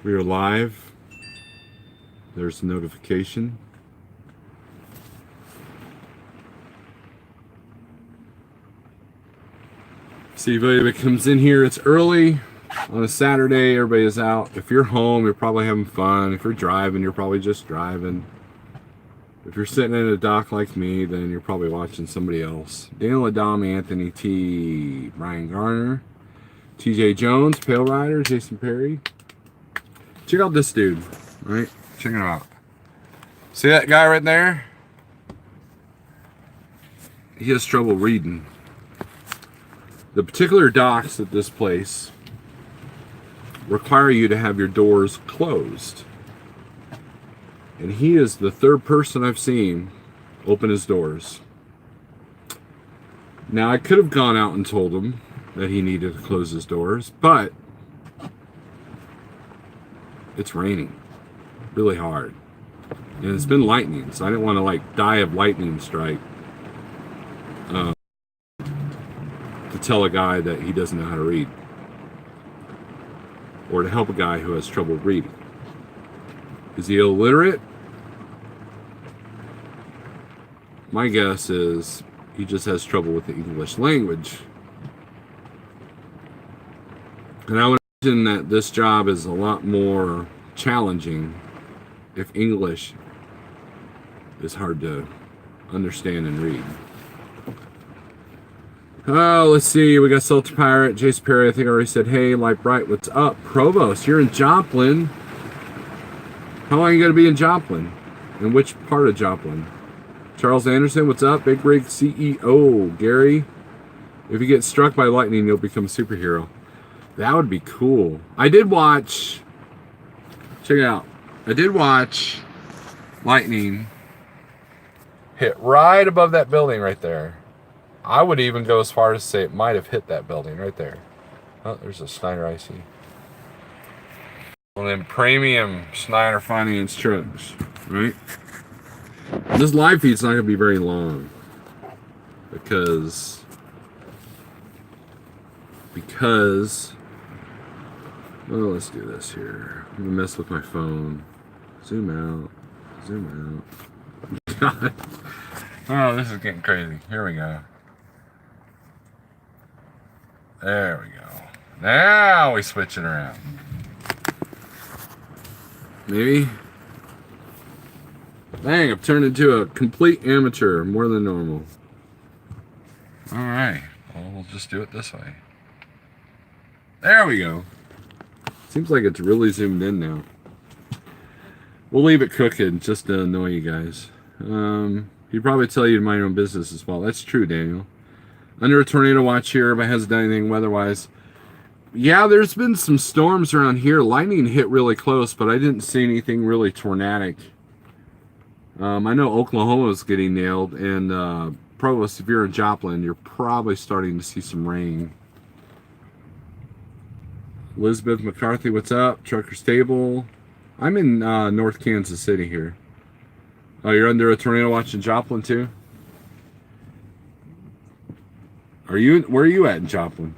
We are live. There's a notification. See if anybody comes in here. It's early on a Saturday. Everybody is out. If you're home, you're probably having fun. If you're driving, you're probably just driving. If you're sitting in a dock like me, then you're probably watching somebody else. Daniel Adam, Anthony T, Brian Garner, TJ Jones, Pale Rider, Jason Perry. Check out this dude, right? Check him out. See that guy right there? He has trouble reading. The particular docks at this place require you to have your doors closed. And he is the third person I've seen open his doors. Now, I could have gone out and told him that he needed to close his doors, but it's raining really hard. And it's been lightning, so I didn't want to die of lightning strike to tell a guy that he doesn't know how to read, or to help a guy who has trouble reading. Is he illiterate? My guess is he just has trouble with the English language. And I would imagine that this job is a lot more challenging if English is hard to understand and read. Oh, let's see. We got Salty Pirate, Jace Perry. I think I already said hey. Light Bright, what's up? Provost, you're in Joplin. How long are you going to be in Joplin? In which part of Joplin? Charles Anderson, what's up? Big Rig CEO. Gary, if you get struck by lightning, you'll become a superhero. That would be cool. I did watch... Check it out. I did watch lightning hit right above that building right there. I would even go as far as to say it might have hit that building right there. Oh, there's a Schneider IC. Well, then premium Schneider finance trucks, right? This live feed's not going to be very long because well, let's do this here. I'm gonna mess with my phone. Zoom out. God. Oh, this is getting crazy. Here we go. There we go. Now we switch it around. Maybe. Dang, I've turned into a complete amateur, more than normal. Alright, well, we'll just do it this way. There we go. Seems like it's really zoomed in now. We'll leave it cooking just to annoy you guys. He'd probably tell you to mind your own business as well. That's true, Daniel. Under a tornado watch here, but hasn't done anything weather-wise. Yeah, there's been some storms around here. Lightning hit really close, but I didn't see anything really tornadic. I know Oklahoma's getting nailed, and Provost, if you're in Joplin, you're probably starting to see some rain. Elizabeth McCarthy, what's up? Trucker's Table. I'm in North Kansas City here. Oh, you're under a tornado watch in Joplin too? Where are you at in Joplin?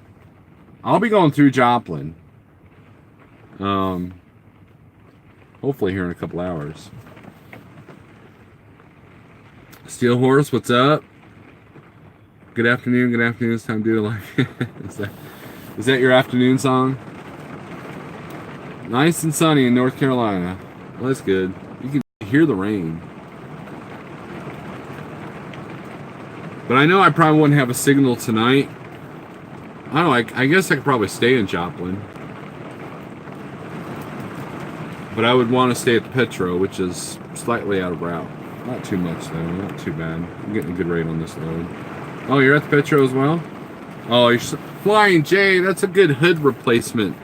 I'll be going through Joplin. Hopefully here in a couple hours. Steel Horse, what's up? Good afternoon, it's time to do it like is that your afternoon song? Nice and sunny in North Carolina. Well, that's good. You can hear the rain. But I know I probably wouldn't have a signal tonight. I don't know, I guess I could probably stay in Joplin. But I would want to stay at the Petro, which is slightly out of route. Not too much though, not too bad. I'm getting a good rate on this load. Oh, you're at the Petro as well? Oh, you're Flying J, that's a good hood replacement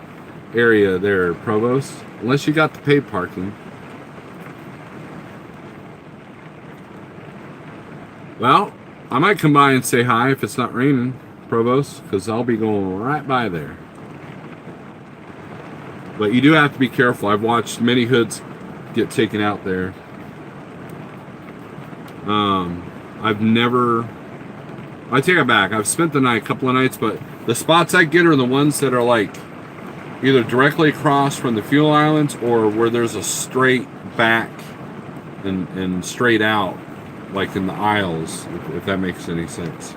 area there, Provost. Unless you got the paid parking. Well, I might come by and say hi if it's not raining, Provost, because I'll be going right by there. But you do have to be careful. I've watched many hoods get taken out there. I take it back. I've spent the night, a couple of nights, but the spots I get are the ones that are like, either directly across from the fuel islands or where there's a straight back and straight out, like in the aisles, if that makes any sense.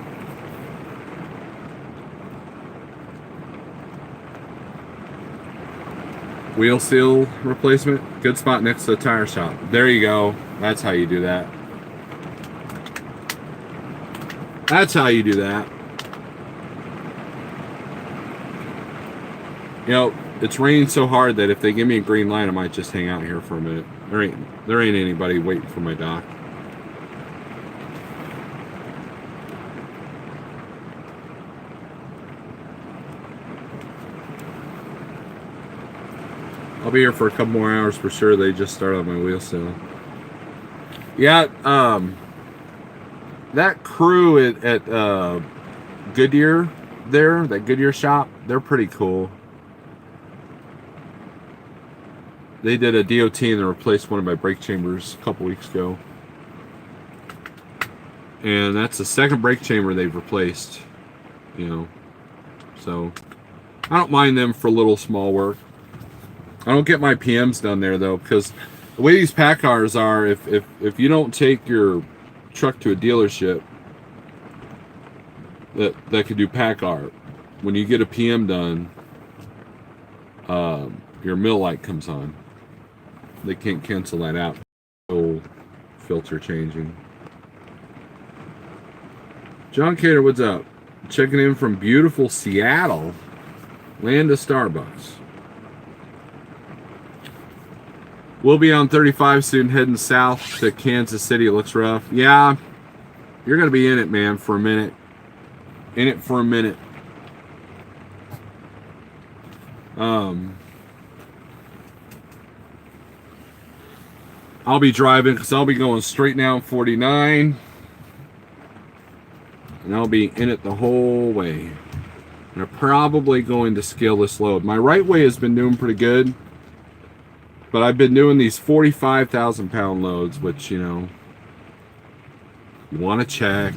Wheel seal replacement, good spot next to the tire shop. There you go. That's how you do that. That's how you do that. You know, it's raining so hard that if they give me a green light, I might just hang out here for a minute. There ain't anybody waiting for my dock. I'll be here for a couple more hours for sure. They just started on my wheel seal. Yeah, that crew at Goodyear there, that Goodyear shop, they're pretty cool. They did a DOT and they replaced one of my brake chambers a couple weeks ago. And that's the second brake chamber they've replaced, you know. So I don't mind them for little small work. I don't get my PMs done there though, because the way these PACCARs are, if you don't take your truck to a dealership that could do PACCAR, when you get a PM done, your mill light comes on. They can't cancel that out. Old filter changing. John Cater, what's up? Checking in from beautiful Seattle, land of Starbucks. We'll be on 35 soon, heading south to Kansas City. It looks rough. Yeah, you're going to be in it, man, for a minute. In it for a minute. I'll be driving because I'll be going straight down 49. And I'll be in it the whole way. And I'm probably going to scale this load. My right way has been doing pretty good. But I've been doing these 45,000 pound loads, which, you know, you want to check.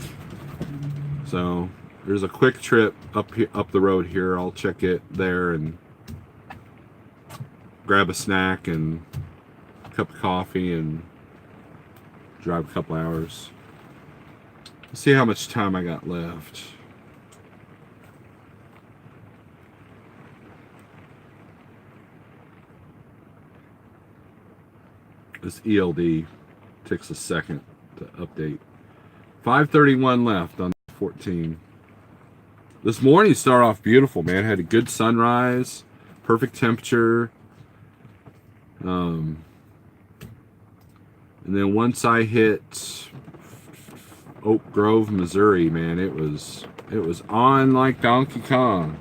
So there's a quick trip up the road here. I'll check it there and grab a snack and a cup of coffee and drive a couple hours. Let's see how much time I got left. This ELD takes a second to update. 5:31 left on 14. This morning started off beautiful, man. Had a good sunrise, perfect temperature. And then once I hit Oak Grove, Missouri, man, it was on like Donkey Kong.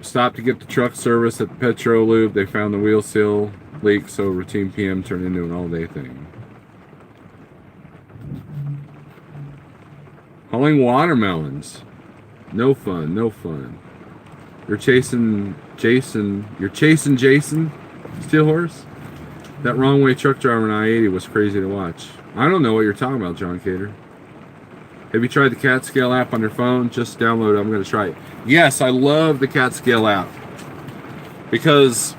Stopped to get the truck service at the Petro Lube. They found the wheel seal leak, so routine PM turned into an all-day thing. Hauling watermelons. No fun, no fun. You're chasing Jason. You're chasing Jason Steelhorse? That wrong way truck driver on I-80 was crazy to watch. I don't know what you're talking about, John Cater. Have you tried the CatScale app on your phone? Just download it. I'm going to try it. Yes, I love the CatScale app. Because,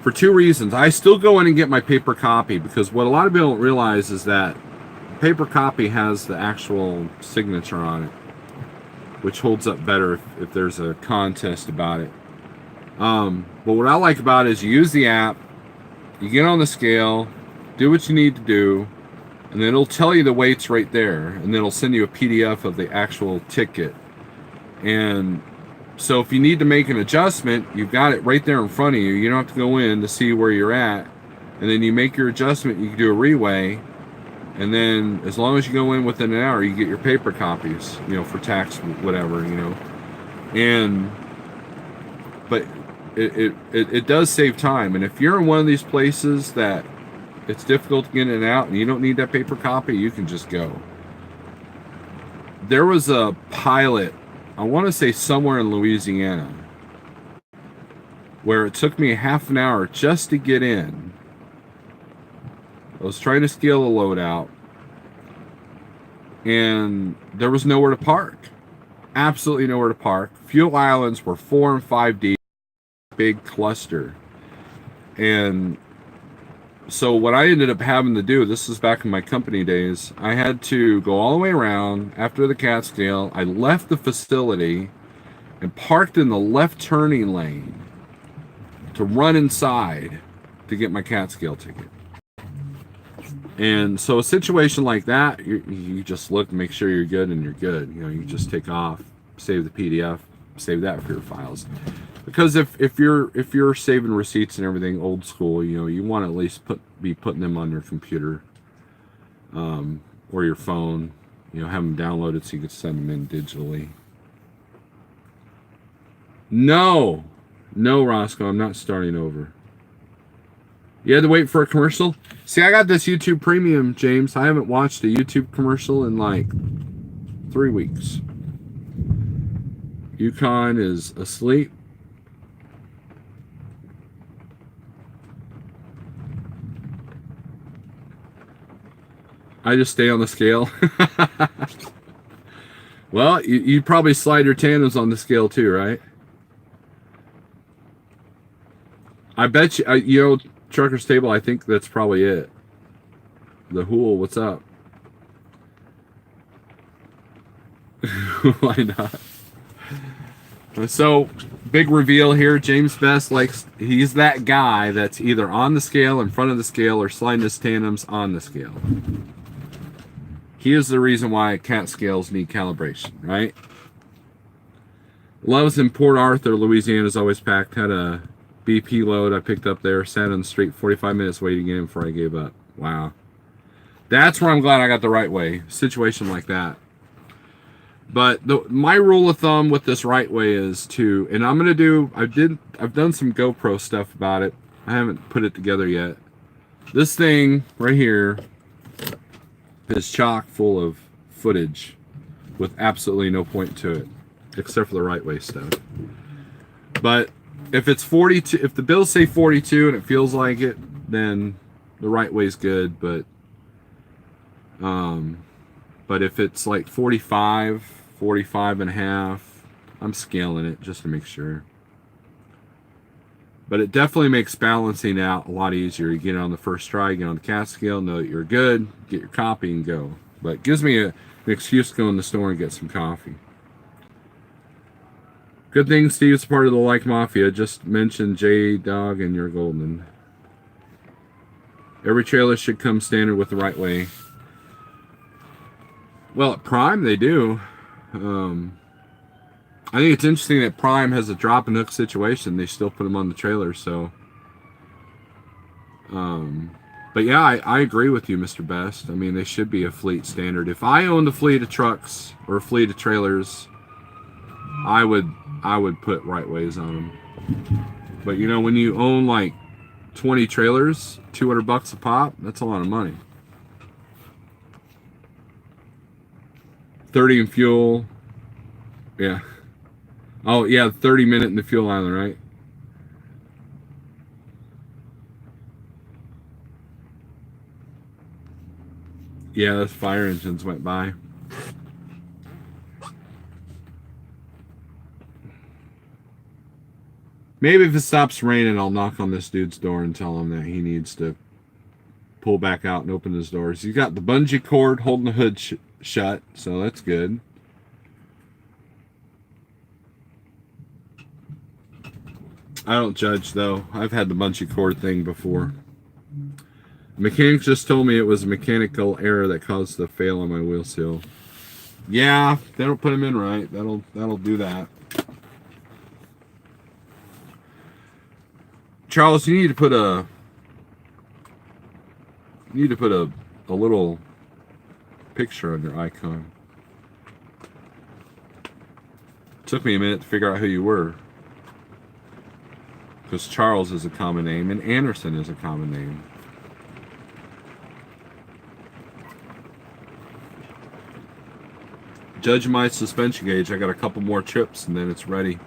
for two reasons. I still go in and get my paper copy. Because what a lot of people don't realize is that paper copy has the actual signature on it. Which holds up better if there's a contest about it. But what I like about it is you use the app. You get on the scale. Do what you need to do. And then it'll tell you the weights right there. And then it'll send you a PDF of the actual ticket. And so if you need to make an adjustment, you've got it right there in front of you. You don't have to go in to see where you're at. And then you make your adjustment. You can do a reweigh. And then as long as you go in within an hour, you get your paper copies, you know, for tax, whatever, you know. And, but it does save time. And if you're in one of these places that it's difficult to get in and out and you don't need that paper copy, you can just go. There was a pilot, I want to say somewhere in Louisiana, where it took me half an hour just to get in. I was trying to scale a load out. and there was nowhere to park. Absolutely nowhere to park. Fuel islands were 4 and 5 deep, big cluster. And so what I ended up having to do, this is back in my company days, I had to go all the way around after the Catskill. I left the facility and parked in the left turning lane to run inside to get my Catskill ticket. And so a situation like that, you just look, make sure you're good, and you're good. You know, you just take off, save the PDF, save that for your files. Because if you're saving receipts and everything old school, you know, you want to at least be putting them on your computer, or your phone. You know, have them downloaded so you can send them in digitally. No, Roscoe, I'm not starting over. You had to wait for a commercial? See, I got this YouTube Premium, James. I haven't watched a YouTube commercial in like 3 weeks. Yukon is asleep. I just stay on the scale. Well, you probably slide your tandems on the scale too, right? I bet you, you know, Trucker's Table, I think that's probably it. The Hool, what's up? Why not? So, big reveal here. James Best he's that guy that's either on the scale, in front of the scale, or sliding his tandems on the scale. He is the reason why cat scales need calibration, right? Loves in Port Arthur, Louisiana is always packed. Had a BP load I picked up there, sat on the street 45 minutes waiting in before I gave up. Wow. That's where I'm glad I got the right way. Situation like that. But my rule of thumb with this right way is to, and I'm gonna do, I've done some GoPro stuff about it. I haven't put it together yet. This thing right here is chock full of footage with absolutely no point to it, except for the right way stuff. But if it's 42, if the bills say 42 and it feels like it, then the right way's good. But if it's like 45, 45 and a half, I'm scaling it just to make sure. But it definitely makes balancing out a lot easier. You get it on the first try, you get on the Catskill, know that you're good, get your copy and go. But it gives me an excuse to go in the store and get some coffee. Good thing Steve's part of the Like Mafia. Just mentioned J-Dog and you're golden. Every trailer should come standard with the right way. Well, at Prime they do. I think it's interesting that Prime has a drop and hook situation. They still put them on the trailer, so. But yeah, I agree with you, Mr. Best. I mean, they should be a fleet standard. If I owned a fleet of trucks or a fleet of trailers, I would put right ways on them. But you know, when you own like 20 trailers, $200 a pop, that's a lot of money. 30 in fuel. Yeah. Oh, yeah, 30-minute in the fuel island, right? Yeah, those fire engines went by. Maybe if it stops raining, I'll knock on this dude's door and tell him that he needs to pull back out and open his doors. He's got the bungee cord holding the hood shut, so that's good. I don't judge, though. I've had the bungee cord thing before. Mechanics just told me it was a mechanical error that caused the fail on my wheel seal. Yeah, they don't put them in right. That'll do that. Charles, you need to put a little picture on your icon. Took me a minute to figure out who you were. Because Charles is a common name and Anderson is a common name. Judge my suspension gauge. I got a couple more trips and then it's ready.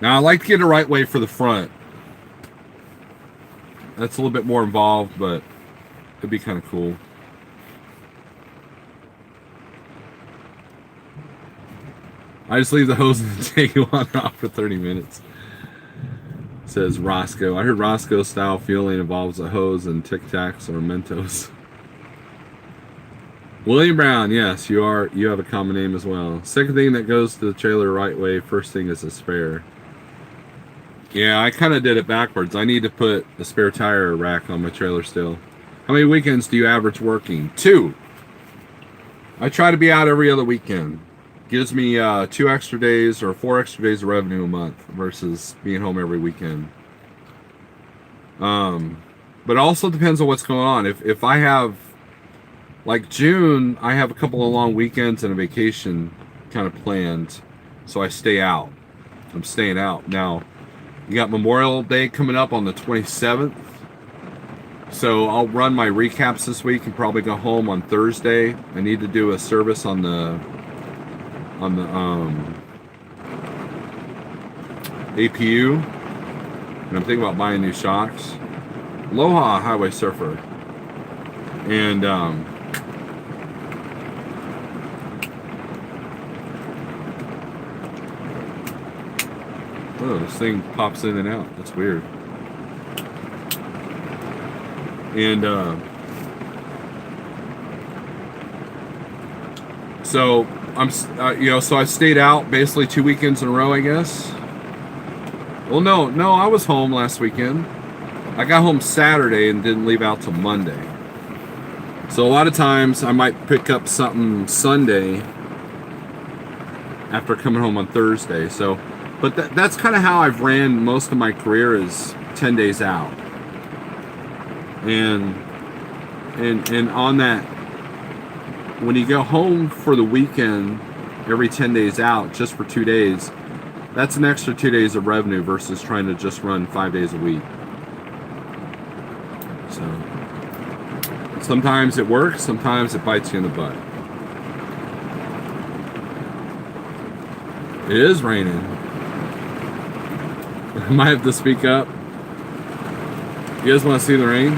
Now I like to get it right way for the front. That's a little bit more involved, but it'd be kind of cool. I just leave the hose in the tank on and off for 30 minutes. Says Roscoe. I heard Roscoe style fueling involves a hose and Tic Tacs or Mentos. William Brown, yes, you have a common name as well. Second thing that goes to the trailer right way, first thing is a spare. Yeah, I kind of did it backwards. I need to put a spare tire rack on my trailer still. How many weekends do you average working? 2. I try to be out every other weekend. Gives me 2 extra days or 4 extra days of revenue a month versus being home every weekend. But also depends on what's going on. If I have, like June, I have a couple of long weekends and a vacation kind of planned, so I stay out. I'm staying out. Now, you got Memorial Day coming up on the 27th. So I'll run my recaps this week and probably go home on Thursday. I need to do a service on the APU. And I'm thinking about buying new shocks. Aloha Highway Surfer. And oh, this thing pops in and out. That's weird. And so I'm, so I stayed out basically 2 weekends in a row, I guess. Well, no, I was home last weekend. I got home Saturday and didn't leave out till Monday. So a lot of times I might pick up something Sunday after coming home on Thursday. So, but that's kind of how I've ran most of my career, is 10 days out. And on that, when you go home for the weekend every 10 days out just for 2 days, that's an extra 2 days of revenue versus trying to just run 5 days a week. So sometimes it works, sometimes it bites you in the butt. It is raining. I might have to speak up. You guys want to see the rain?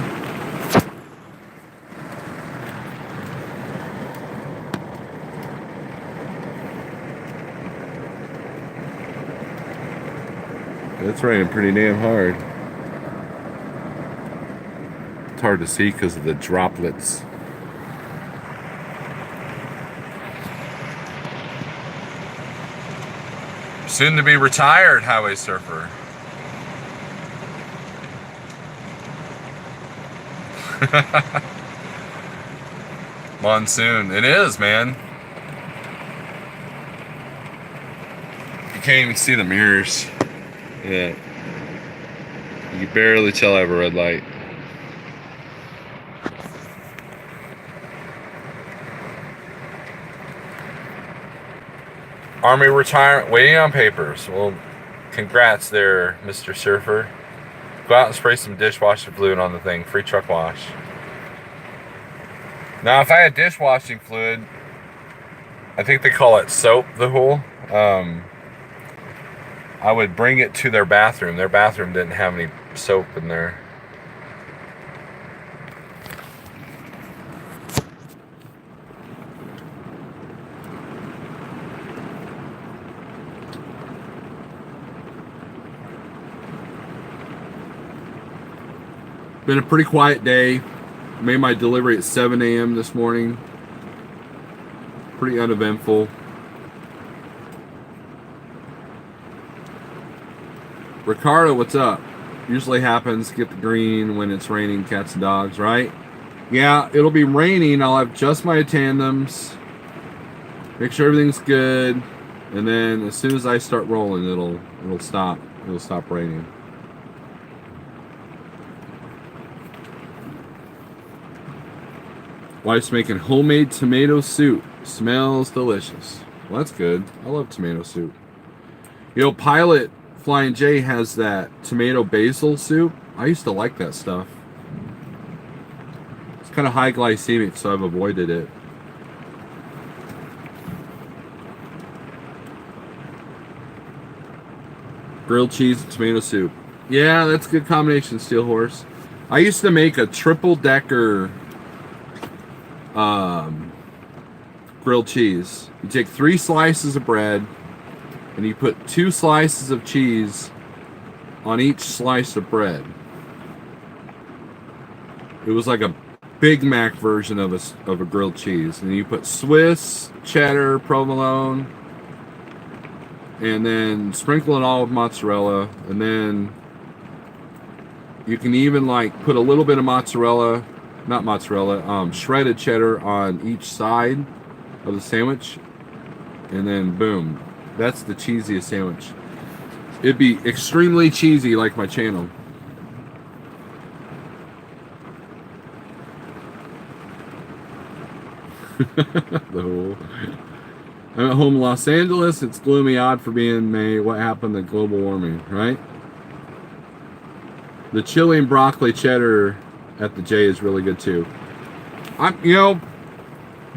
It's raining pretty damn hard. It's hard to see because of the droplets. Soon to be retired highway surfer. Monsoon. It is, man. You can't even see the mirrors. Yeah. You can barely tell I have a red light. Army retirement, waiting on papers. Well, congrats there, Mr. Surfer. Go out and spray some dishwashing fluid on the thing. Free truck wash. Now, if I had dishwashing fluid, I think they call it soap, the hole. I would bring it to their bathroom. Their bathroom didn't have any soap in there. Been a pretty quiet day. Made my delivery at 7 a.m. this morning. Pretty uneventful. Ricardo, what's up? Usually happens, get the green when it's raining, cats and dogs, right? Yeah, it'll be raining. I'll have just my tandems. Make sure everything's good. And then as soon as I start rolling, it'll stop. It'll stop raining. Wife's making homemade tomato soup. Smells delicious. Well, that's good. I love tomato soup. You know, Pilot Flying J has that tomato basil soup. I used to like that stuff. It's kind of high glycemic, so I've avoided it. Grilled cheese and tomato soup. Yeah, that's a good combination, Steel Horse. I used to make a triple-decker grilled cheese. You take 3 slices of bread, and you put 2 slices of cheese on each slice of bread. It was like a Big Mac version of a grilled cheese, and you put Swiss, cheddar, provolone, and then sprinkle it all with mozzarella, and then you can even like put a little bit of mozzarella, not mozzarella, shredded cheddar on each side of the sandwich, and then boom, that's the cheesiest sandwich. It'd be extremely cheesy like my channel. I'm at home in Los Angeles. It's gloomy, odd for being May. What happened to global warming, right? The chili and broccoli cheddar at the J is really good too.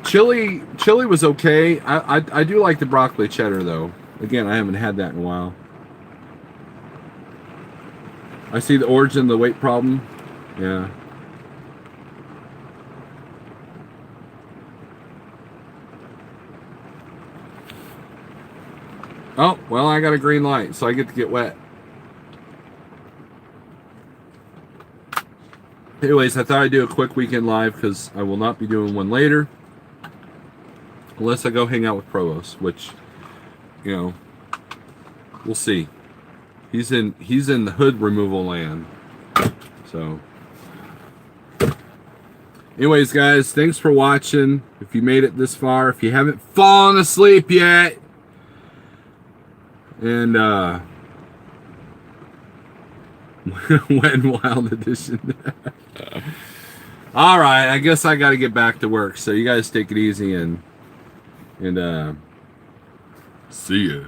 Chili was okay. I do like the broccoli cheddar though. Again, I haven't had that in a while. I see the origin of the weight problem. Yeah. Oh, well, I got a green light, so I get to get wet. Anyways, I thought I'd do a quick weekend live because I will not be doing one later. Unless I go hang out with Provost, which, we'll see. He's in the hood removal land. So, anyways, guys, thanks for watching. If you made it this far, if you haven't fallen asleep yet, and Wet n Wild edition. All right, I guess I got to get back to work. So you guys take it easy and see ya.